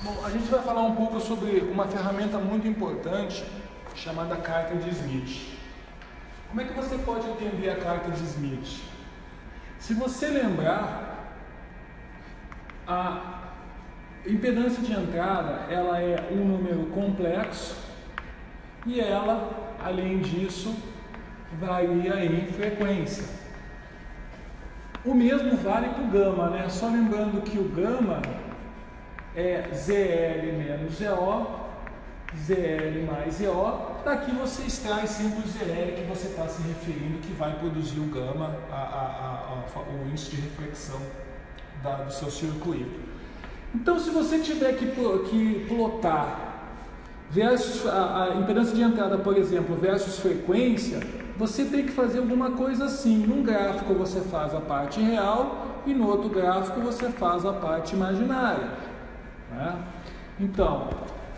Bom, a gente vai falar um pouco sobre uma ferramenta muito importante chamada carta de Smith. Como é que você pode entender a carta de Smith? Se você lembrar, a impedância de entrada ela é um número complexo e ela, além disso, varia em frequência. O mesmo vale para o gama, né? Só lembrando que o gama é ZL menos ZO, ZL mais ZO. Daqui você extrai sempre o ZL que você está se referindo, que vai produzir o gama, o índice de reflexão do seu circuito. Então, se você tiver que plotar versus a impedância de entrada, por exemplo, versus frequência, você tem que fazer alguma coisa assim. Num gráfico você faz a parte real e no outro gráfico você faz a parte imaginária, né? Então,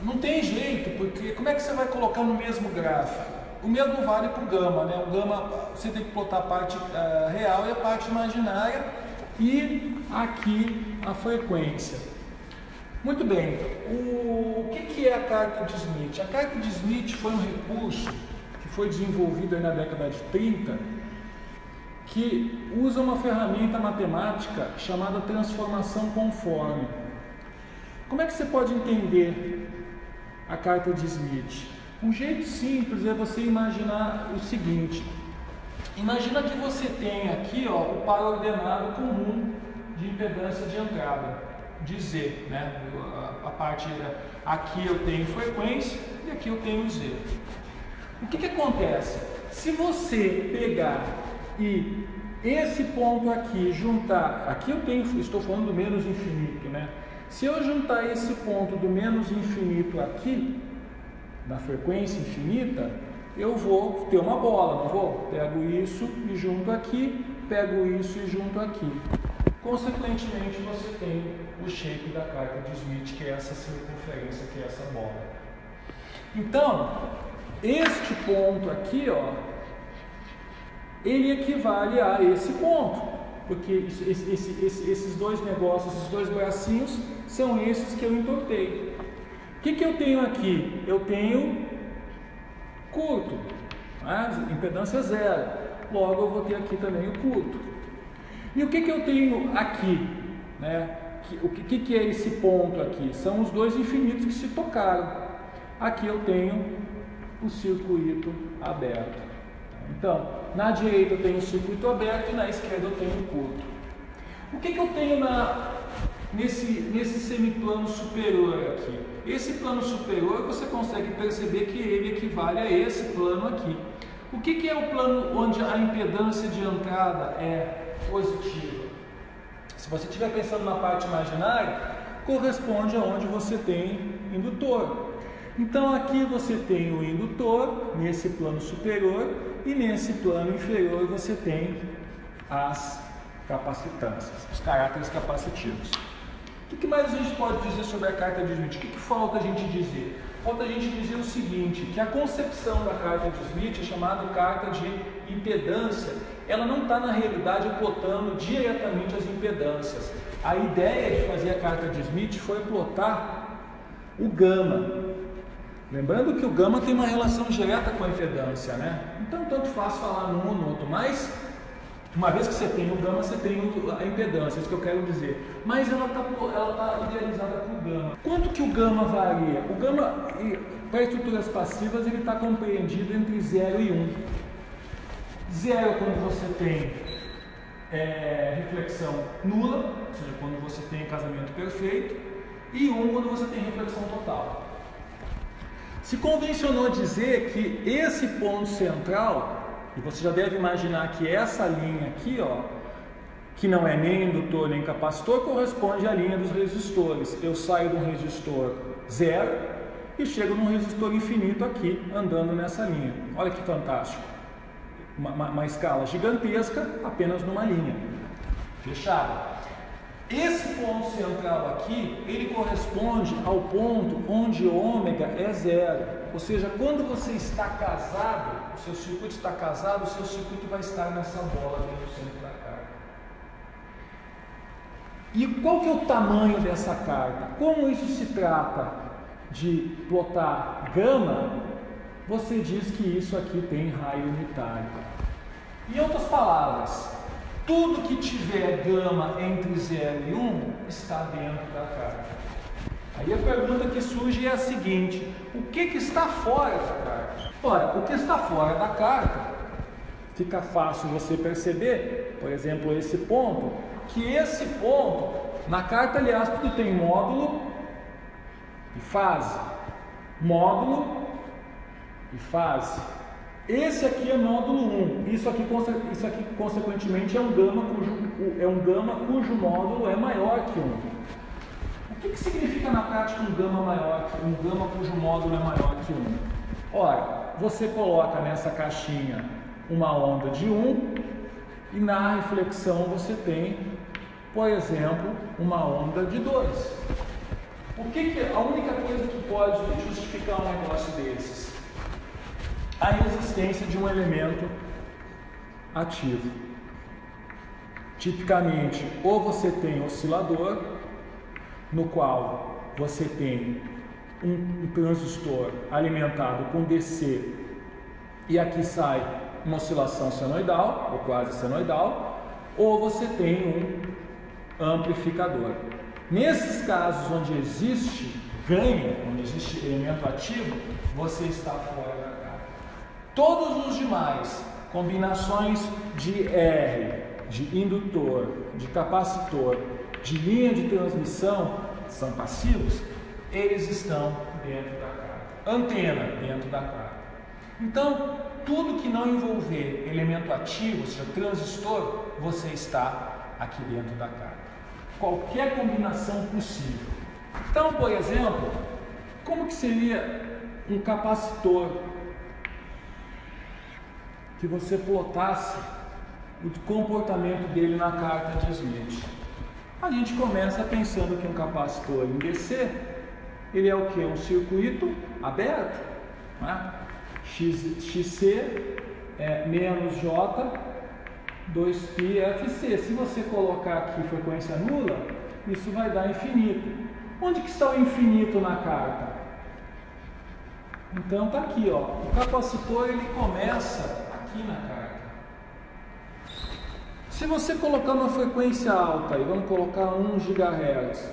não tem jeito, porque como é que você vai colocar no mesmo gráfico? O mesmo vale para o gama, né? O gama você tem que plotar a parte real e a parte imaginária e aqui a frequência. Muito bem, o que é a carta de Smith? A carta de Smith foi um recurso que foi desenvolvido na década de 30, que usa uma ferramenta matemática chamada transformação conforme. Como é que você pode entender a carta de Smith? Um jeito simples é você imaginar o seguinte: imagina que você tem aqui o par ordenado comum de impedância de entrada, de Z, né? A parte aqui eu tenho frequência e aqui eu tenho Z. O que acontece? Se você pegar e esse ponto aqui juntar, aqui estou falando do menos infinito, né? Se eu juntar esse ponto do menos infinito aqui, da frequência infinita, eu vou ter uma bola, não vou? Pego isso e junto aqui, pego isso e junto aqui. Consequentemente, você tem o shape da carta de Smith, que é essa circunferência, que é essa bola. Então, este ponto aqui, ele equivale a esse ponto. Porque esses dois negócios, esses dois bracinhos, são esses que eu entortei. O que eu tenho aqui? Eu tenho curto, né? Impedância zero. Logo eu vou ter aqui também o curto. E o que eu tenho aqui? Né? O que é esse ponto aqui? São os dois infinitos que se tocaram. Aqui eu tenho o circuito aberto. Então, na direita eu tenho o circuito aberto e na esquerda eu tenho o curto. O que eu tenho nesse semiplano superior aqui? Esse plano superior você consegue perceber que ele equivale a esse plano aqui. O que é o plano onde a impedância de entrada é positiva? Se você estiver pensando na parte imaginária, corresponde aonde você tem indutor. Então aqui você tem o indutor nesse plano superior e nesse plano inferior você tem as capacitâncias, os caráteres capacitivos. O que mais a gente pode dizer sobre a carta de Smith? O que falta a gente dizer? Falta a gente dizer o seguinte, que a concepção da carta de Smith, chamada carta de impedância, ela não está na realidade plotando diretamente as impedâncias. A ideia de fazer a carta de Smith foi plotar o gama. Lembrando que o gama tem uma relação direta com a impedância, né? Então, tanto faz falar num ou no outro, mas uma vez que você tem o gama, você tem a impedância, é isso que eu quero dizer. Mas ela tá idealizada para o gama. Quanto que o gama varia? O gama, para estruturas passivas, ele está compreendido entre 0 e 1. 0 quando você tem reflexão nula, ou seja, quando você tem casamento perfeito, e 1 quando você tem reflexão total. Se convencionou dizer que esse ponto central, e você já deve imaginar que essa linha aqui, que não é nem indutor nem capacitor, corresponde à linha dos resistores. Eu saio de um resistor 0 e chego num resistor infinito aqui, andando nessa linha. Olha que fantástico. Uma escala gigantesca, apenas numa linha fechada. Esse ponto central aqui, ele corresponde ao ponto onde ômega é 0. Ou seja, quando você está casado, o seu circuito está casado, o seu circuito vai estar nessa bola dentro do centro da carga. E qual que é o tamanho dessa carta? Como isso se trata de plotar gama, você diz que isso aqui tem raio unitário. Em outras palavras, tudo que tiver gama entre 0 e 1 está dentro da carta. Aí a pergunta que surge é a seguinte: o que está fora da carta? Ora, o que está fora da carta, fica fácil você perceber, por exemplo, esse ponto, que esse ponto, na carta, aliás, tudo tem módulo e fase. Módulo e fase. Esse aqui é módulo 1. Isso aqui consequentemente, é um gama cujo módulo é maior que 1. O que significa na prática um gama cujo módulo é maior que 1? Ora, você coloca nessa caixinha uma onda de 1 e na reflexão você tem, por exemplo, uma onda de 2. A única coisa que pode justificar um negócio desses? A existência de um elemento ativo. Tipicamente, ou você tem oscilador, no qual você tem um transistor alimentado com DC e aqui sai uma oscilação senoidal, ou quase senoidal, ou você tem um amplificador. Nesses casos onde existe ganho, onde existe elemento ativo, você está fora da carta. Todos os demais, combinações de R, de indutor, de capacitor, de linha de transmissão, são passivos, eles estão dentro da carta. Antena dentro da carta. Então, tudo que não envolver elemento ativo, ou seja, transistor, você está aqui dentro da carta. Qualquer combinação possível. Então, por exemplo, como que seria um capacitor que você plotasse o comportamento dele na carta de Smith? A gente começa pensando que um capacitor em DC, ele é o que? Um circuito aberto, né? XC menos J 2π FC. Se você colocar aqui frequência nula, isso vai dar infinito. Onde que está o infinito na carta? Então está aqui, ó. O capacitor ele começa aqui na carta. Se você colocar uma frequência alta, e vamos colocar 1 GHz,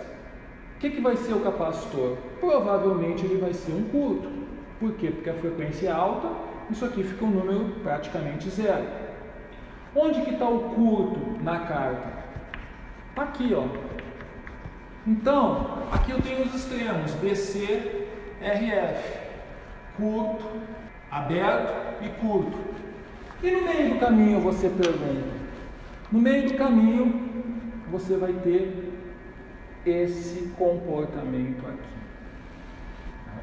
o que vai ser o capacitor? Provavelmente ele vai ser um curto. Por quê? Porque a frequência é alta, isso aqui fica um número praticamente zero. Onde que está o curto na carta? Está aqui, ó. Então, aqui eu tenho os extremos, DC, RF, curto, aberto e curto. E no meio do caminho você pergunta? No meio do caminho você vai ter esse comportamento aqui.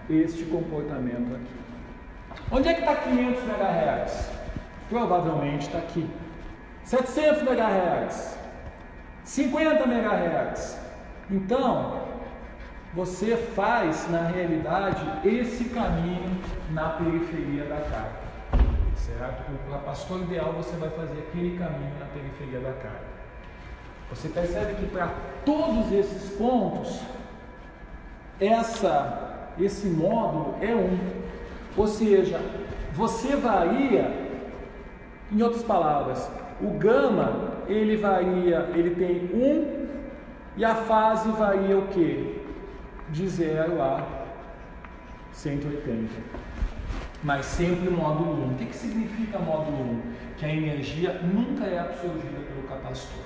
Este comportamento aqui. Onde é que está 500 MHz? Provavelmente está aqui. 700 MHz. 50 MHz. Então, você faz, na realidade, esse caminho na periferia da carta. Certo? O capacitor ideal você vai fazer aquele caminho na periferia da carta. Você percebe que para todos esses pontos, esse módulo é 1. Ou seja, você varia, em outras palavras, o gama ele varia, ele tem 1 e a fase varia o quê? De 0 a 180. Mas sempre módulo 1. O que significa módulo 1? Que a energia nunca é absorvida pelo capacitor.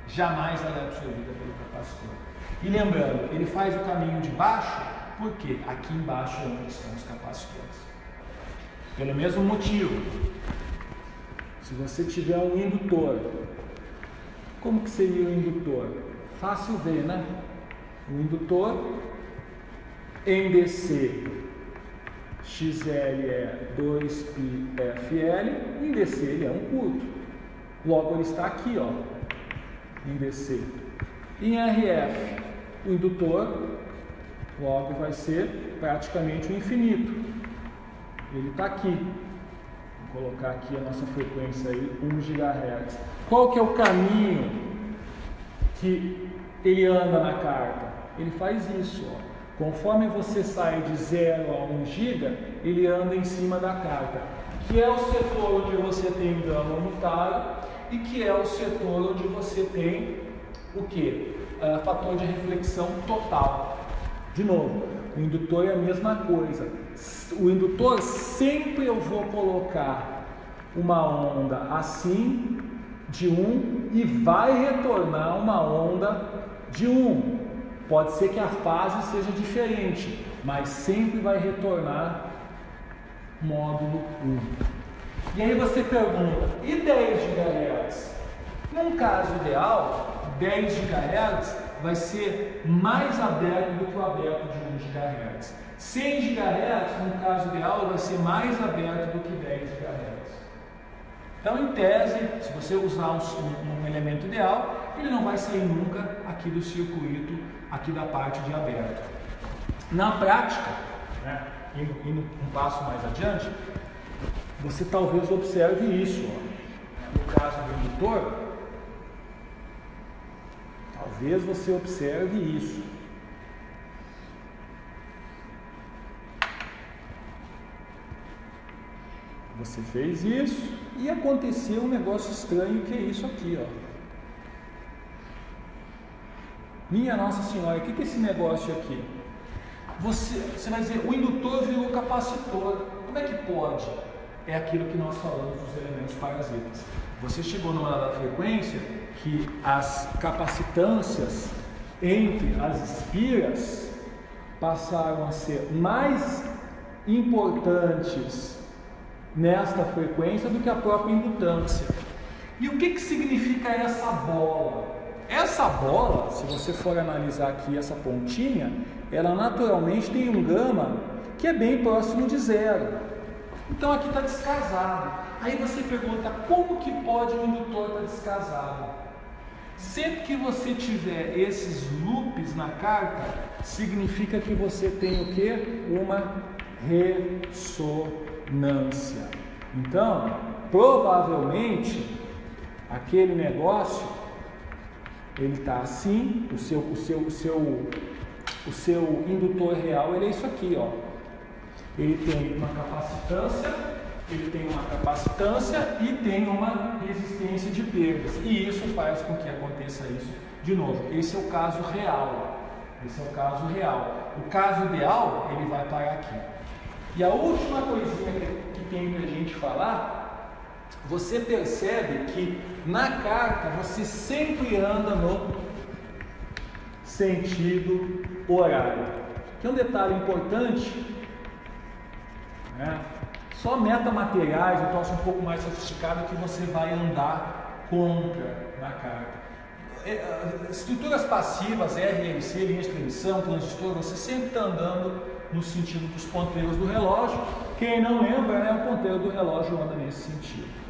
Jamais ela é absorvida pelo capacitor. E lembrando, ele faz o caminho de baixo, porque aqui embaixo é onde estão os capacitores. Pelo mesmo motivo, se você tiver um indutor, como que seria o indutor? Fácil ver, né? O indutor em DC XL é 2πfL, em DC ele é um curto. Logo ele está aqui, ó, em DC. Em RF, o indutor logo vai ser praticamente o infinito. Ele está aqui. Vou colocar aqui a nossa frequência aí, 1 GHz. Qual que é o caminho que ele anda na carta? Ele faz isso, ó. Conforme você sai de 0 a 1 GB, ele anda em cima da carta, que é o setor onde você tem gama unitário e que é o setor onde você tem o quê? Fator de reflexão total. De novo, o indutor é a mesma coisa. O indutor sempre eu vou colocar uma onda assim de 1 e vai retornar uma onda de 1. Pode ser que a fase seja diferente, mas sempre vai retornar módulo 1. E aí você pergunta, e 10 GHz? Num caso ideal, 10 GHz vai ser mais aberto do que o aberto de 1 GHz. 100 GHz, no caso ideal, vai ser mais aberto do que 10 GHz. Então, em tese, se você usar um elemento ideal, ele não vai sair nunca aqui do circuito, aqui da parte de aberto. Na prática, né, indo um passo mais adiante, você talvez observe isso. Ó. No caso do indutor, talvez você observe isso. Você fez isso e aconteceu um negócio estranho que é isso aqui, ó. Minha Nossa Senhora, o que é esse negócio aqui? Você vai dizer, o indutor virou capacitor. Como é que pode? É aquilo que nós falamos dos elementos parasitas. Você chegou numa dada frequência que as capacitâncias entre as espiras passaram a ser mais importantes nesta frequência do que a própria indutância. E o que significa essa bola? Essa bola, se você for analisar aqui essa pontinha, ela naturalmente tem um gama que é bem próximo de 0. Então aqui está descasado. Aí você pergunta, como que pode um indutor estar descasado? Sempre que você tiver esses loops na carta, significa que você tem o quê? Uma ressonância. Então, provavelmente, aquele negócio, ele está assim, o seu indutor real, ele é isso aqui, ó. Ele tem uma capacitância e tem uma resistência de perdas. E isso faz com que aconteça isso de novo. Esse é o caso real. O caso ideal, ele vai parar aqui. E a última coisinha que tem para a gente falar, você percebe que na carta você sempre anda no sentido horário. Que é um detalhe importante, né? Só metamateriais, um troço um pouco mais sofisticado, que você vai andar contra na carta. Estruturas passivas, RLC, linha de transmissão, transistor, você sempre está andando no sentido dos ponteiros do relógio. Quem não lembra, né, o ponteiro do relógio anda nesse sentido.